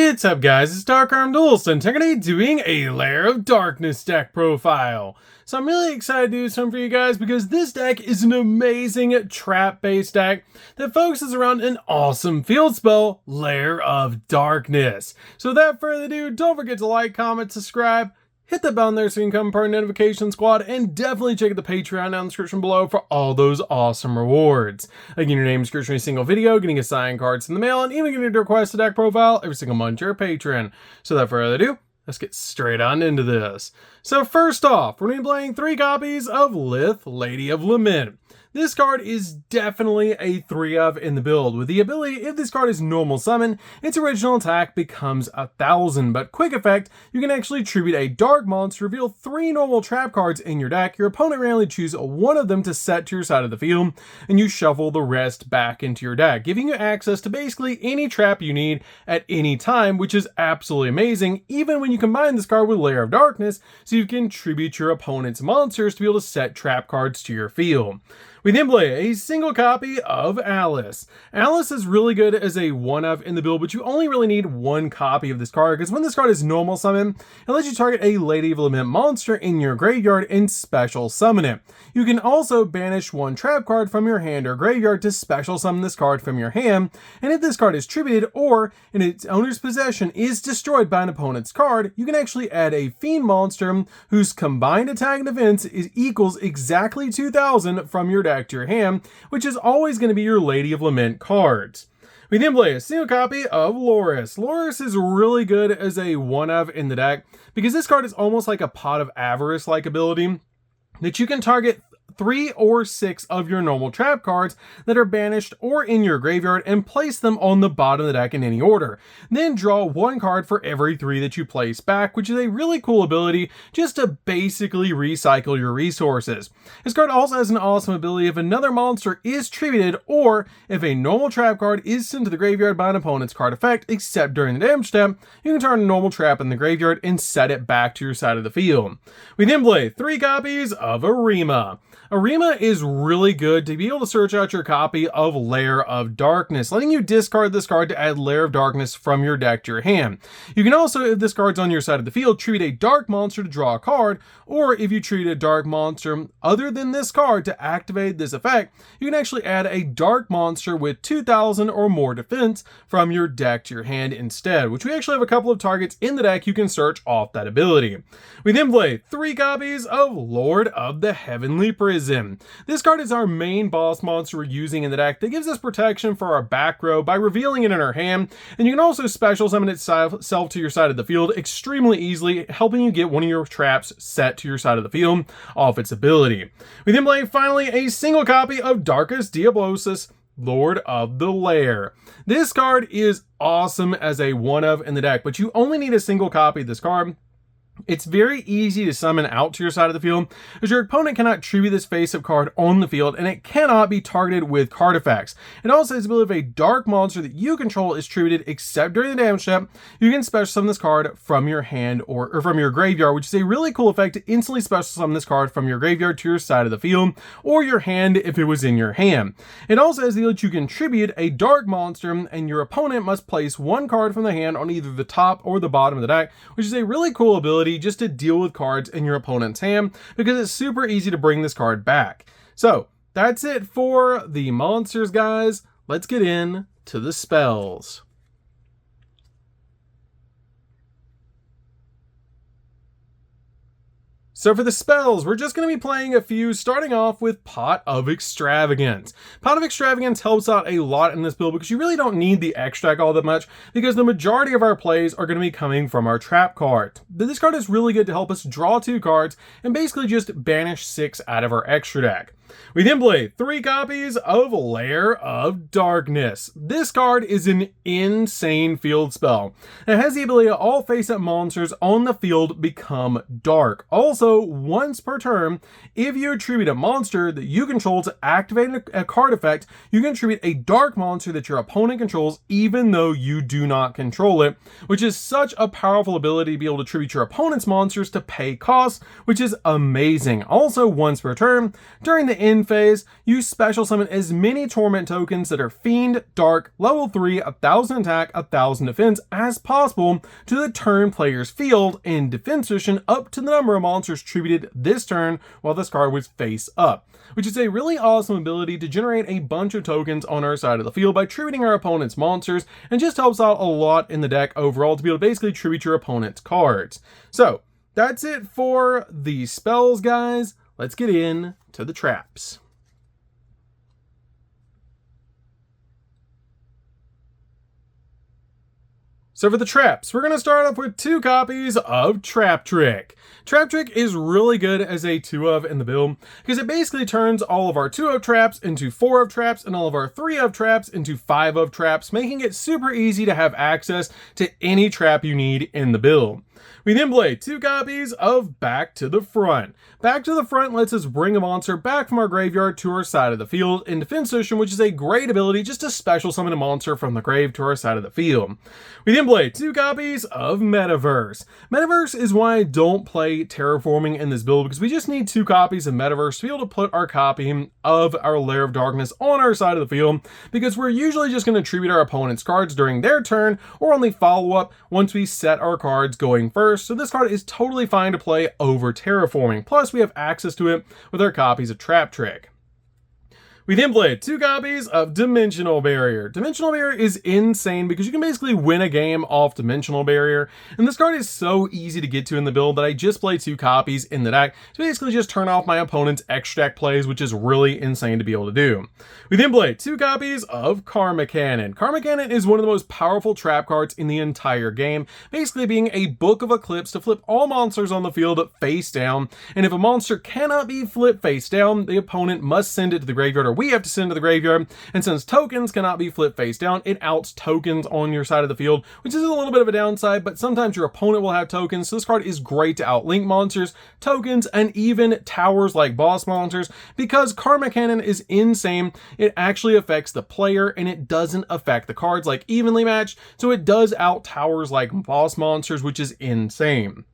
What's up guys, it's DarkArmedDuelist and today doing a Lair of Darkness deck profile. So I'm really excited to do something for you guys because this deck is an amazing trap-based deck that focuses around an awesome field spell, Lair of Darkness. So without further ado, don't forget to like, comment, subscribe, hit that bell there so you can become part of the notification squad, and definitely check out the Patreon down in the description below for all those awesome rewards. Like getting your name description in a single video, getting assigned cards in the mail, and even getting to request a deck profile every single month to your Patreon. So without further ado, let's get straight on into this. So first off, we're going to be playing 3 copies of Lith, Lady of Lament. This card is definitely a 3-of in the build, with the ability, if this card is normal summon, its original attack becomes 1,000, but quick effect, you can actually tribute a dark monster, reveal 3 normal trap cards in your deck, your opponent randomly choose one of them to set to your side of the field, and you shuffle the rest back into your deck, giving you access to basically any trap you need at any time, which is absolutely amazing, even when you combine this card with Lair of Darkness, so you can tribute your opponent's monsters to be able to set trap cards to your field. We then play a single copy of Alice. Alice is really good as a 1-of in the build, but you only really need 1 copy of this card, because when this card is normal summon, it lets you target a Lady of Lament monster in your graveyard and special summon it. You can also banish 1 trap card from your hand or graveyard to special summon this card from your hand, and if this card is tributed or in its owner's possession is destroyed by an opponent's card, you can actually add a Fiend monster whose combined attack and defense equals exactly 2,000 from your deck to your hand, which is always going to be your Lady of Lament cards. We then play a single copy of Loris. Loris is really good as a 1-of in the deck because this card is almost like a Pot of Avarice-like ability that you can target 3 or 6 of your normal trap cards that are banished or in your graveyard and place them on the bottom of the deck in any order. Then draw 1 card for every 3 that you place back, which is a really cool ability just to basically recycle your resources. This card also has an awesome ability if another monster is tributed or if a normal trap card is sent to the graveyard by an opponent's card effect, except during the damage step, you can turn a normal trap in the graveyard and set it back to your side of the field. We then play 3 copies of Arima. Arima is really good to be able to search out your copy of Lair of Darkness, letting you discard this card to add Lair of Darkness from your deck to your hand. You can also, if this card's on your side of the field, tribute a dark monster to draw a card, or if you treat a dark monster other than this card to activate this effect, you can actually add a dark monster with 2,000 or more defense from your deck to your hand instead, which we actually have a couple of targets in the deck you can search off that ability. We then play 3 copies of Lord of the Heavenly Prison. This card is our main boss monster we're using in the deck that gives us protection for our back row by revealing it in our hand, and you can also special summon itself to your side of the field extremely easily, helping you get one of your traps set to your side of the field off its ability. We then play finally a single copy of Darkus Diablosus, Lord of the Lair. This card is awesome as a 1-of in the deck, but you only need a single copy of this card. It's very easy to summon out to your side of the field, as your opponent cannot tribute this face-up card on the field, and it cannot be targeted with card effects. It also has the ability if a dark monster that you control is tributed except during the damage step, you can special summon this card from your hand or from your graveyard, which is a really cool effect to instantly special summon this card from your graveyard to your side of the field, or your hand if it was in your hand. It also has the ability you can tribute a dark monster, and your opponent must place 1 card from the hand on either the top or the bottom of the deck, which is a really cool ability just to deal with cards in your opponent's hand because it's super easy to bring this card back. So that's it for the monsters, guys. Let's get in to the spells. So for the spells, we're just going to be playing a few, starting off with Pot of Extravagance. Pot of Extravagance helps out a lot in this build because you really don't need the extract all that much because the majority of our plays are going to be coming from our trap card. But this card is really good to help us draw 2 cards and basically just banish 6 out of our extra deck. We then play 3 copies of Lair of Darkness. This card is an insane field spell. It has the ability of all face-up monsters on the field become dark. Also, once per turn, if you attribute a monster that you control to activate a card effect, you can attribute a dark monster that your opponent controls even though you do not control it, which is such a powerful ability to be able to attribute your opponent's monsters to pay costs, which is amazing. Also, once per turn, during the the end phase, you special summon as many torment tokens that are Fiend, Dark, level 3, 1000 attack, 1000 defense as possible to the turn player's field in defense position up to the number of monsters tributed this turn while this card was face up, which is a really awesome ability to generate a bunch of tokens on our side of the field by tributing our opponent's monsters, and just helps out a lot in the deck overall to be able to basically tribute your opponent's cards. So that's it for the spells, guys. Let's get in to the traps. So for the traps, we're going to start off with 2 copies of Trap Trick. Trap Trick is really good as a 2-of in the build because it basically turns all of our 2-of traps into 4-of traps and all of our 3-of traps into 5-of traps, making it super easy to have access to any trap you need in the build. We then play 2 copies of Back to the Front. Back to the Front lets us bring a monster back from our graveyard to our side of the field in defense position, which is a great ability just to special summon a monster from the grave to our side of the field. We then play 2 copies of Metaverse. Metaverse is why I don't play Terraforming in this build, because we just need 2 copies of Metaverse to be able to put our copy of our Lair of Darkness on our side of the field, because we're usually just going to tribute our opponent's cards during their turn or only follow up once we set our cards going first. So this card is totally fine to play over Terraforming. Plus we have access to it with our copies of Trap Trick. We then played 2 copies of Dimensional Barrier. Dimensional Barrier is insane because you can basically win a game off Dimensional Barrier, and this card is so easy to get to in the build that I just play 2 copies in the deck to basically just turn off my opponent's extra deck plays, which is really insane to be able to do. We then played 2 copies of Karma Cannon. Karma Cannon is one of the most powerful trap cards in the entire game, basically being a Book of Eclipse to flip all monsters on the field face down, and if a monster cannot be flipped face down, the opponent must send it to the graveyard, or we have to send to the graveyard. And since tokens cannot be flipped face down, it outs tokens on your side of the field, which is a little bit of a downside, but sometimes your opponent will have tokens, so this card is great to outlink monsters, tokens, and even towers like boss monsters. Because Karma Cannon is insane, it actually affects the player and it doesn't affect the cards like Evenly Matched, so it does out towers like boss monsters, which is insane.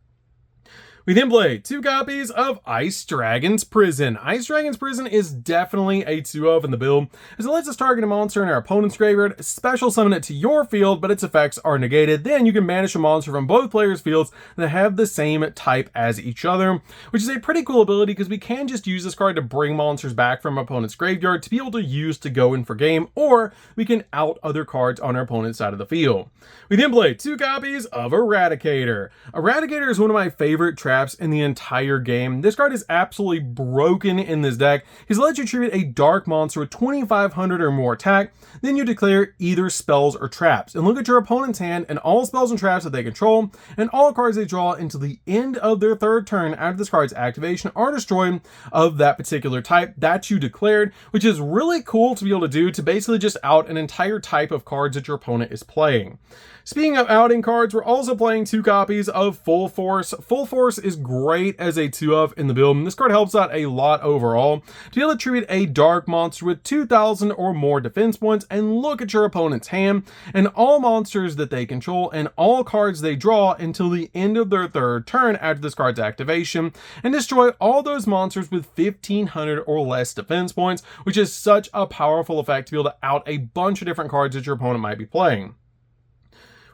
We then play 2 copies of Ice Dragon's Prison. Ice Dragon's Prison is definitely a 2-of in the build, as it lets us target a monster in our opponent's graveyard, special summon it to your field, but its effects are negated. Then you can banish a monster from both players' fields that have the same type as each other, which is a pretty cool ability because we can just use this card to bring monsters back from our opponent's graveyard to be able to use to go in for game, or we can out other cards on our opponent's side of the field. We then play 2 copies of Eradicator. Eradicator is one of my favorite traps in the entire game. This card is absolutely broken in this deck because it lets you tribute a dark monster with 2500 or more attack, then you declare either spells or traps, and look at your opponent's hand and all spells and traps that they control, and all cards they draw until the end of their 3rd turn after this card's activation are destroyed of that particular type that you declared, which is really cool to be able to do to basically just out an entire type of cards that your opponent is playing. Speaking of outing cards, we're also playing 2 copies of Full Force. Full Force is great as a 2-of in the build, and this card helps out a lot overall to be able to tribute a dark monster with 2000 or more defense points, and look at your opponent's hand and all monsters that they control and all cards they draw until the end of their 3rd turn after this card's activation, and destroy all those monsters with 1500 or less defense points, which is such a powerful effect to be able to out a bunch of different cards that your opponent might be playing.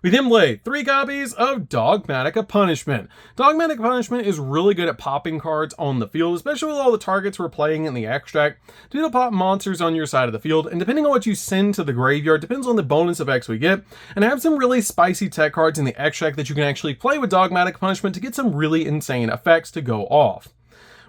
We then play 3 copies of Dogmatic Punishment. Dogmatic Punishment is really good at popping cards on the field, especially with all the targets we're playing in the extract, to be able to pop monsters on your side of the field, and depending on what you send to the graveyard, depends on the bonus effects we get, and have some really spicy tech cards in the extract that you can actually play with Dogmatic Punishment to get some really insane effects to go off.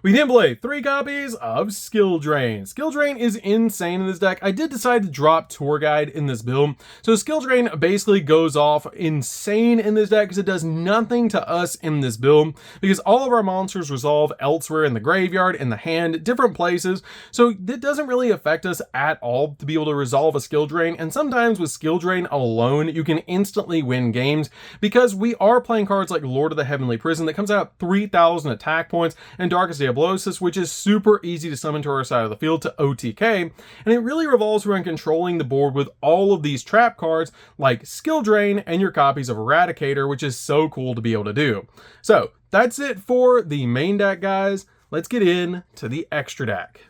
We then play 3 copies of Skill Drain. Skill Drain is insane in this deck. I did decide to drop Tour Guide in this build. So Skill Drain basically goes off insane in this deck because it does nothing to us in this build, because all of our monsters resolve elsewhere in the graveyard, in the hand, different places. So it doesn't really affect us at all to be able to resolve a Skill Drain. And sometimes with Skill Drain alone, you can instantly win games because we are playing cards like Lord of the Heavenly Prison that comes out 3000 attack points, and Darkest Diablosis, which is super easy to summon to our side of the field to OTK, and it really revolves around controlling the board with all of these trap cards like Skill Drain and your copies of Eradicator, which is so cool to be able to do. So that's it for the main deck, guys. Let's get in to the extra deck.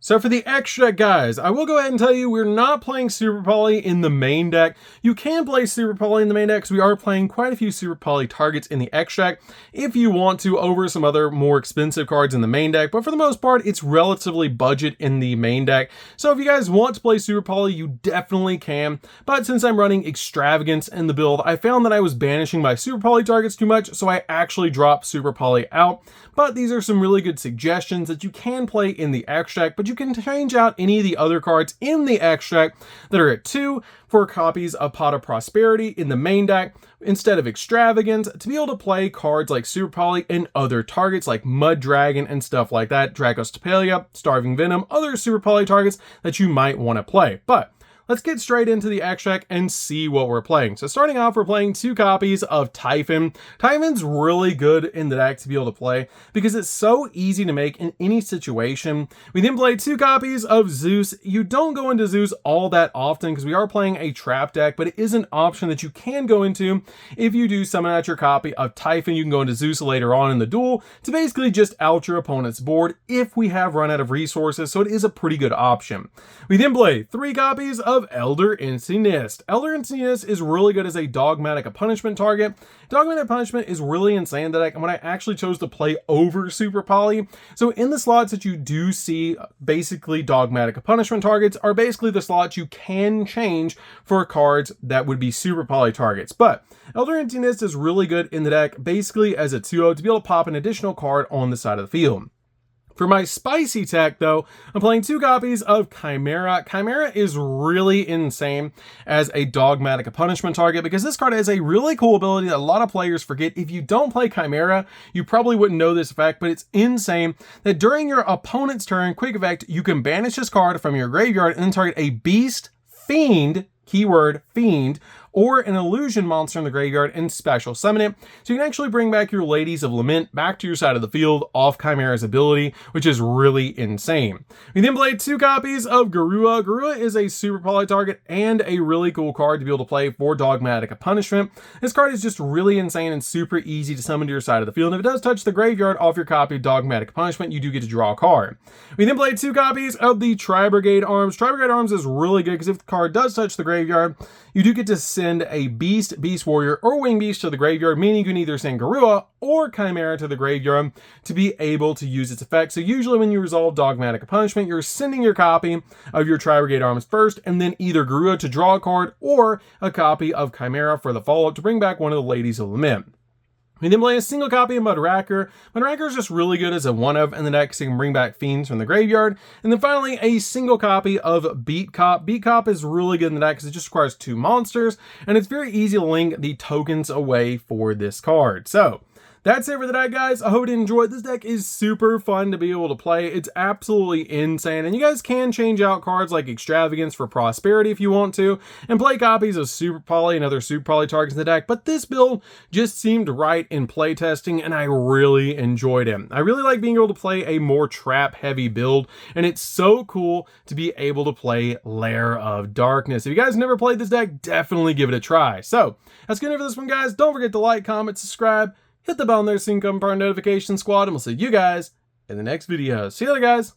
So for the extra deck, guys, I will go ahead and tell you we're not playing Super Poly in the main deck. You can play Super Poly in the main deck, because we are playing quite a few Super Poly targets in the extra deck if you want to, over some other more expensive cards in the main deck. But for the most part, it's relatively budget in the main deck. So if you guys want to play Super Poly, you definitely can. But since I'm running Extravagance in the build, I found that I was banishing my Super Poly targets too much, so I actually dropped Super Poly out. But these are some really good suggestions that you can play in the extract, but you can change out any of the other cards in the extract that are at 2 for copies of Pot of Prosperity in the main deck instead of Extravagance to be able to play cards like Super Poly and other targets like Mud Dragon and stuff like that, Dracostapelia, Starving Venom, other Super Poly targets that you might want to play. But let's get straight into the extract and see what we're playing. So starting off, we're playing 2 copies of Typhon. Typhon's really good in the deck to be able to play because it's so easy to make in any situation. We then play 2 copies of Zeus. You don't go into Zeus all that often because we are playing a trap deck, but it is an option that you can go into if you do summon out your copy of Typhon. You can go into Zeus later on in the duel to basically just out your opponent's board if we have run out of resources, so it is a pretty good option. We then play 3 copies of Elder Insigniest. Elder Insigniest is really good as a Dogmatic Punishment target. Dogmatic Punishment is really insane in the deck, and when I actually chose to play over Super Poly. So in the slots that you do see, basically Dogmatic Punishment targets are basically the slots you can change for cards that would be Super Poly targets. But Elder Insigniest is really good in the deck, basically as a 2/0 to be able to pop an additional card on the side of the field. For my spicy tech, though, I'm playing 2 copies of Chimera. Chimera is really insane as a Dogmatic Punishment target because this card has a really cool ability that a lot of players forget. If you don't play Chimera, you probably wouldn't know this effect, but it's insane that during your opponent's turn, quick effect, you can banish this card from your graveyard and then target a Beast, Fiend, keyword Fiend, or an illusion monster in the graveyard and special summon it. So you can actually bring back your Ladies of Lament back to your side of the field off Chimera's ability, which is really insane. We then played 2 copies of Garua. Garua is a Super Poly target and a really cool card to be able to play for Dogmatic Punishment. This card is just really insane and super easy to summon to your side of the field. And if it does touch the graveyard off your copy of Dogmatic Punishment, you do get to draw a card. We then played 2 copies of the Tri-Brigade Arms. Tri-Brigade Arms is really good because if the card does touch the graveyard, you do get to send a Beast, Beast Warrior, or Wing Beast to the graveyard, meaning you can either send Garua or Chimera to the graveyard to be able to use its effect. So usually when you resolve Dogmatic Punishment, you're sending your copy of your Tri-Brigade Arms first, and then either Garua to draw a card or a copy of Chimera for the follow-up to bring back one of the Ladies of Lament. We then play a single copy of Mudracker. Mudracker is just really good as a 1/of in the deck, so you can bring back Fiends from the graveyard. And then finally, a single copy of Beat Cop. Beat Cop is really good in the deck because it just requires 2 monsters, and it's very easy to link the tokens away for this card. So that's it for the deck, guys. I hope you enjoyed. This deck is super fun to be able to play. It's absolutely insane. And you guys can change out cards like Extravagance for Prosperity if you want to, and play copies of Super Poly and other Super Poly targets in the deck. But this build just seemed right in playtesting, and I really enjoyed it. I really like being able to play a more trap-heavy build, and it's so cool to be able to play Lair of Darkness. If you guys never played this deck, definitely give it a try. So that's good for this one, guys. Don't forget to like, comment, subscribe, hit the bell on there so you can come part of our notification squad, and we'll see you guys in the next video. See you later, guys.